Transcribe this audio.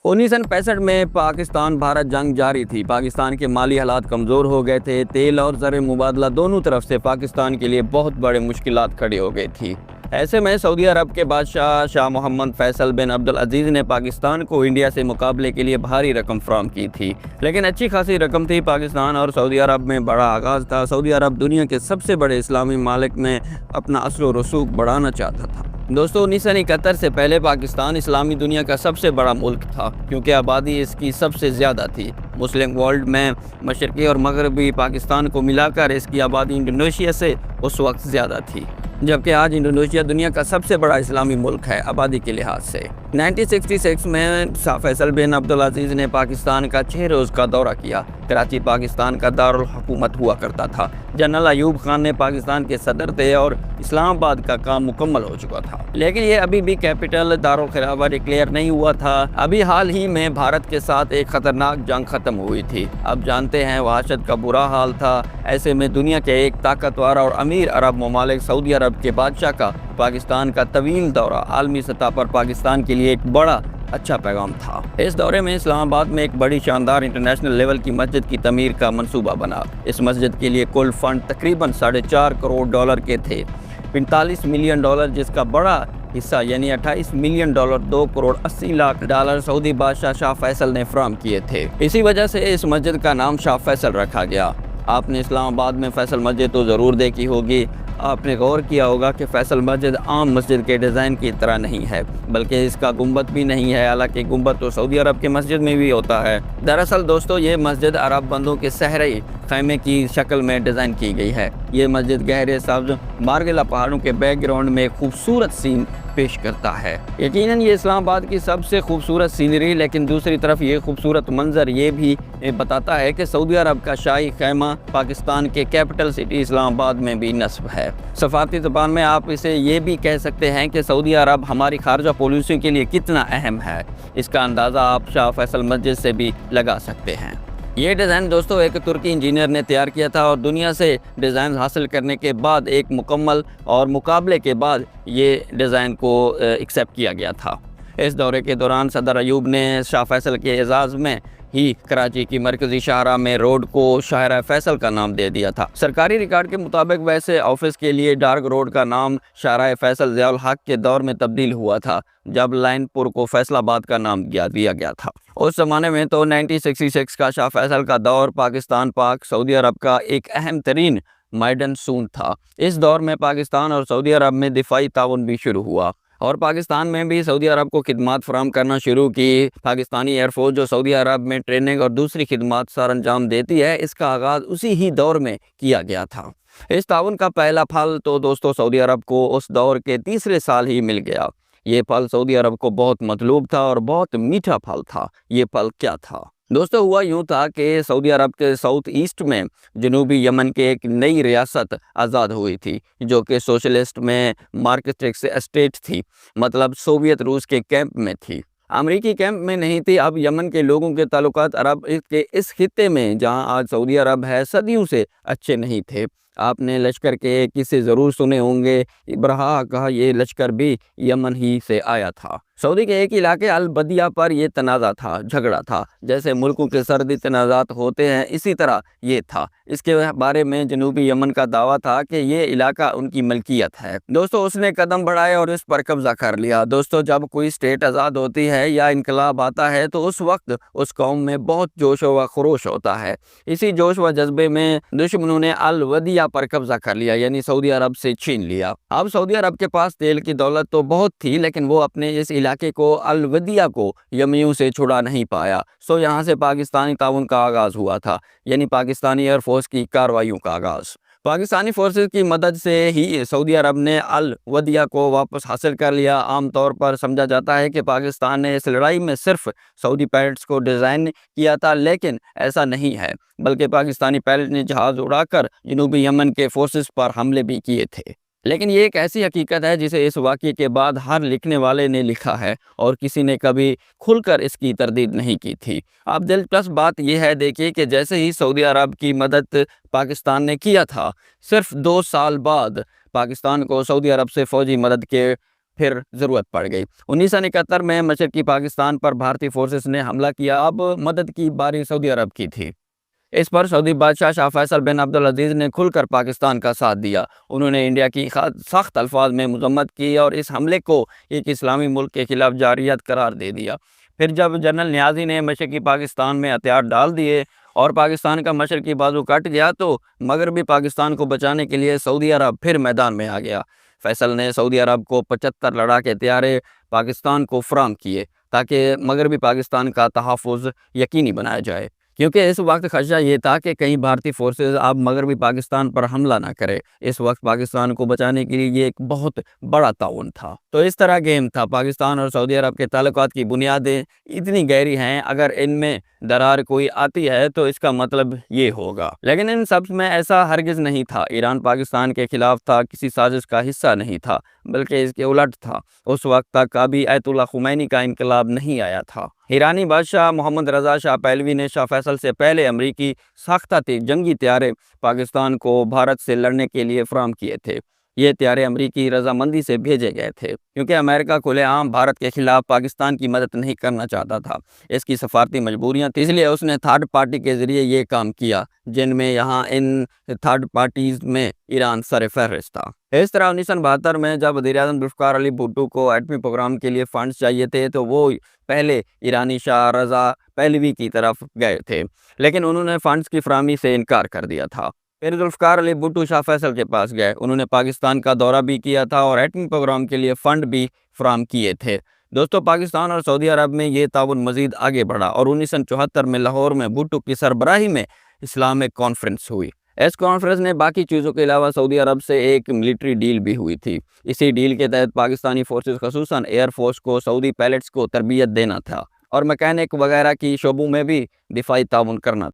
1965 में पाकिस्तान भारत जंग जारी थी। पाकिस्तान के माली हालात कमज़ोर हो गए थे। तेल और ज़र मुबादला दोनों तरफ से पाकिस्तान के लिए बहुत बड़े मुश्किलात खड़ी हो गई थी। ऐसे में सऊदी अरब के बादशाह शाह मोहम्मद फैसल बिन अब्दुल अजीज़ ने पाकिस्तान को इंडिया से मुकाबले के लिए भारी रकम फराहम की थी। लेकिन अच्छी खासी रकम थी। पाकिस्तान और सऊदी अरब में बड़ा आगाज़ था। सऊदी अरब दुनिया के सबसे बड़े इस्लामी मालिक में अपना असर व रसूख बढ़ाना चाहता था। दोस्तों 1971 से पहले पाकिस्तान इस्लामी दुनिया का सबसे बड़ा मुल्क था, क्योंकि आबादी इसकी सबसे ज़्यादा थी। मुस्लिम वर्ल्ड में मशरक़ी और मगरबी पाकिस्तान को मिलाकर इसकी आबादी इंडोनेशिया से उस वक्त ज़्यादा थी, जबकि आज इंडोनेशिया दुनिया का सबसे बड़ा इस्लामी मुल्क है आबादी के लिहाज से। 1966 में शाह फैसल बिन अब्दुल अजीज़ ने पाकिस्तान का 6 रोज़ का दौरा किया। कराची पाकिस्तान का दारुल हुकूमत हुआ करता था। जनरल अयूब खान ने पाकिस्तान के सदर थे और इस्लामाबाद का काम मुकम्मल हो चुका था, लेकिन ये अभी भी कैपिटल दारुल खिलाफा डिक्लेयर नहीं हुआ था। अभी हाल ही में भारत के साथ एक ख़तरनाक जंग ख़त्म हुई थी। अब जानते हैं वहशत का बुरा हाल था। ऐसे में दुनिया के एक ताकतवर और अमीर अरब ममालिक सऊदी अरब के बादशाह का पाकिस्तान का तवील दौरा आलमी सतह पर पाकिस्तान के लिए एक बड़ा अच्छा पैगाम था। इस दौरे में इस्लामाबाद में एक बड़ी शानदार इंटरनेशनल लेवल की मस्जिद की तमीर का मंसूबा बना। इस मस्जिद के लिए कुल फंड तकरीबन $4.5 करोड़ के थे। $45 मिलियन, जिसका बड़ा हिस्सा यानी $28 मिलियन, $2.80 लाख सऊदी बादशाह शाह फैसल ने फराहम किए थे। इसी वजह से इस मस्जिद का नाम शाह फैसल रखा गया। आपने इस्लामाबाद में फैसल मस्जिद तो ज़रूर देखी होगी। आपने गौर किया होगा कि फैसल मस्जिद आम मस्जिद के डिज़ाइन की तरह नहीं है, बल्कि इसका गुंबद भी नहीं है। हालांकि गुंबद तो सऊदी अरब के मस्जिद में भी होता है। दरअसल दोस्तों ये मस्जिद अरब बंदों के सहरे खैमे की शक्ल में डिज़ाइन की गई है। ये मस्जिद गहरे सब्ज़ मार्गिला पहाड़ों के बैकग्राउंड में खूबसूरत सीन पेश करता है। यकीनन ये इस्लामाबाद की सबसे खूबसूरत सीनरी, लेकिन दूसरी तरफ ये खूबसूरत मंजर ये भी बताता है कि सऊदी अरब का शाही खैमा पाकिस्तान के कैपिटल सिटी इस्लामाबाद में भी नस्ब है। सफारती ज़बान में आप इसे ये भी कह सकते हैं कि सऊदी अरब हमारी खारजा पॉलिसी के लिए कितना अहम है। इसका अंदाज़ा आप शाह फैसल मस्जिद से भी लगा सकते हैं। ये डिज़ाइन दोस्तों एक तुर्की इंजीनियर ने तैयार किया था और दुनिया से डिज़ाइन हासिल करने के बाद एक मुकम्मल और मुकाबले के बाद ये डिज़ाइन को एक्सेप्ट किया गया था। इस दौरे के दौरान सदर अयूब ने शाह फैसल के एजाज़ में ही कराची की मरकज़ी शाहरा में रोड को शाहरा फैसल का नाम दे दिया था। सरकारी रिकॉर्ड के मुताबिक वैसे ऑफिस के लिए डार्क रोड का नाम शाहरा फैसल ज़ियाउल हक के दौर में तब्दील हुआ था, जब लाइनपुर को फैसलाबाद का नाम दिया गया था। उस ज़माने में तो 1966 का शाह फैसल का दौर पाकिस्तान पाक सऊदी अरब का एक अहम तरीन माइडन सून था। इस दौर में पाकिस्तान और सऊदी अरब में दिफाई ताउन भी शुरू हुआ और पाकिस्तान में भी सऊदी अरब को खिदमात फराहम करना शुरू की। पाकिस्तानी एयरफोर्स जो सऊदी अरब में ट्रेनिंग और दूसरी खिदमात सर अंजाम देती है, इसका आगाज़ उसी ही दौर में किया गया था। इस ताउन का पहला फल तो दोस्तों सऊदी अरब को उस दौर के तीसरे साल ही मिल गया। ये फल सऊदी अरब को बहुत मतलूब था और बहुत मीठा फल था। ये फल क्या था दोस्तों? हुआ यूँ था कि सऊदी अरब के साउथ ईस्ट में जनूबी यमन के एक नई रियासत आज़ाद हुई थी, जो कि सोशलिस्ट में मार्क्सिस्ट स्टेट थी, मतलब सोवियत रूस के कैंप में थी, अमेरिकी कैंप में नहीं थी। अब यमन के लोगों के ताल्लुकात अरब के इस खित्ते में जहां आज सऊदी अरब है सदियों से अच्छे नहीं थे। आपने लश्कर के किस्से ज़रूर सुने होंगे। इब्राहा का ये लश्कर भी यमन ही से आया था। सऊदी के एक इलाके अल बदिया पर यह तनाज़ा था, झगड़ा था। जैसे मुल्कों के सर्दी तनाज़ात होते हैं, इसी तरह ये था। इसके बारे में जनूबी यमन का दावा था कि ये इलाका उनकी मलकियत है। दोस्तों उसने कदम बढ़ाए और इस पर कब्जा कर लिया। दोस्तों जब कोई स्टेट आज़ाद होती है या इनकलाब आता है तो उस वक्त उस कौम में बहुत जोश व खरोश होता है। इसी जोश व जज्बे में दुश्मनों ने अल वदिया पर कब्जा कर लिया, यानी सऊदी अरब से छीन लिया। अब सऊदी अरब के पास तेल की दौलत तो बहुत थी, लेकिन वो अपने इस इलाके को अल वदिया को यमनियों से छुड़ा नहीं पाया। सो यहाँ से पाकिस्तानी ताउन का आगाज़ हुआ था, यानी पाकिस्तानी एयरफोर्स की कार्रवाइयों का आगाज़। पाकिस्तानी फोर्सेस की मदद से ही सऊदी अरब ने अल वदिया को वापस हासिल कर लिया। आमतौर पर समझा जाता है कि पाकिस्तान ने इस लड़ाई में सिर्फ सऊदी पायलट्स को डिज़ाइन किया था, लेकिन ऐसा नहीं है, बल्कि पाकिस्तानी पायलट ने जहाज़ उड़ाकर जनूबी यमन के फोर्सेस पर हमले भी किए थे। लेकिन ये एक ऐसी हकीकत है जिसे इस वाक़ये के बाद हर लिखने वाले ने लिखा है और किसी ने कभी खुलकर इसकी तरदीद नहीं की थी। अब दिलचस्प बात यह है, देखिए कि जैसे ही सऊदी अरब की मदद पाकिस्तान ने किया था, सिर्फ 2 साल बाद पाकिस्तान को सऊदी अरब से फ़ौजी मदद के پھر ضرورت پڑ گئی۔ 1971 میں مشرقی پاکستان پر بھارتی فورسز نے حملہ کیا۔ اب مدد کی باری سعودی عرب کی تھی۔ اس پر سعودی بادشاہ شاہ فیصل بن عبدالعزیز نے کھل کر پاکستان کا ساتھ دیا۔ انہوں نے انڈیا کی سخت الفاظ میں مذمت کی اور اس حملے کو ایک اسلامی ملک کے خلاف جارحیت قرار دے دیا۔ پھر جب جنرل نیازی نے مشرقی پاکستان میں ہتھیار ڈال دیے اور پاکستان کا مشرقی بازو کٹ گیا تو مغربی پاکستان کو بچانے کے لیے سعودی عرب پھر میدان میں آ گیا۔ فیصل نے سعودی عرب کو 75 لڑاکے طیارے پاکستان کو فراہم کیے تاکہ مغربی پاکستان کا تحفظ یقینی بنایا جائے، کیونکہ اس وقت خدشہ یہ تھا کہ کہیں بھارتی فورسز اب مغربی پاکستان پر حملہ نہ کرے۔ اس وقت پاکستان کو بچانے کے لیے یہ ایک بہت بڑا تعاون تھا۔ تو اس طرح گیم تھا۔ پاکستان اور سعودی عرب کے تعلقات کی بنیادیں اتنی گہری ہیں، اگر ان میں درار کوئی آتی ہے تو اس کا مطلب یہ ہوگا۔ لیکن ان سب میں ایسا ہرگز نہیں تھا۔ ایران پاکستان کے خلاف تھا، کسی سازش کا حصہ نہیں تھا، بلکہ اس کے الٹ تھا۔ اس وقت تک ابھی آیت اللہ خمینی کا انقلاب نہیں آیا تھا۔ ایرانی بادشاہ محمد رضا شاہ پہلوی نے شاہ فیصل سے پہلے امریکی ساختہ جنگی طیارے پاکستان کو بھارت سے لڑنے کے لیے فراہم کیے تھے۔ یہ طیارے امریکی رضامندی سے بھیجے گئے تھے، کیونکہ امریکہ کھلے عام بھارت کے خلاف پاکستان کی مدد نہیں کرنا چاہتا تھا۔ اس کی سفارتی مجبوریاں تھیں، اس لیے اس نے تھرڈ پارٹی کے ذریعے یہ کام کیا، جن میں یہاں ان تھرڈ پارٹیز میں ایران سر فہرست تھا۔ اس طرح 1972 میں جب وزیر اعظم ذوالفقار علی بھٹو کو ایٹمی پروگرام کے لیے فنڈز چاہیے تھے تو وہ پہلے ایرانی شاہ رضا پہلوی کی طرف گئے تھے، لیکن انہوں نے فنڈز کی فراہمی سے انکار کر دیا تھا۔ پھر ذوالفقار علی بھٹو شاہ فیصل کے پاس گئے، انہوں نے پاکستان کا دورہ بھی کیا تھا اور ایٹمی پروگرام کے لیے فنڈ بھی فراہم کیے تھے۔ دوستو، پاکستان اور سعودی عرب میں یہ تعاون مزید آگے بڑھا اور 1974 میں لاہور میں بھٹو کی سربراہی میں اسلامک کانفرنس ہوئی۔ اس کانفرنس نے باقی چیزوں کے علاوہ سعودی عرب سے ایک ملٹری ڈیل بھی ہوئی تھی۔ اسی ڈیل کے تحت پاکستانی فورسز خصوصاً ایئر فورس کو سعودی پائلٹس کو تربیت دینا تھا اور مکینک وغیرہ کی شعبوں میں بھی دفاعی تعاون کرنا تھا۔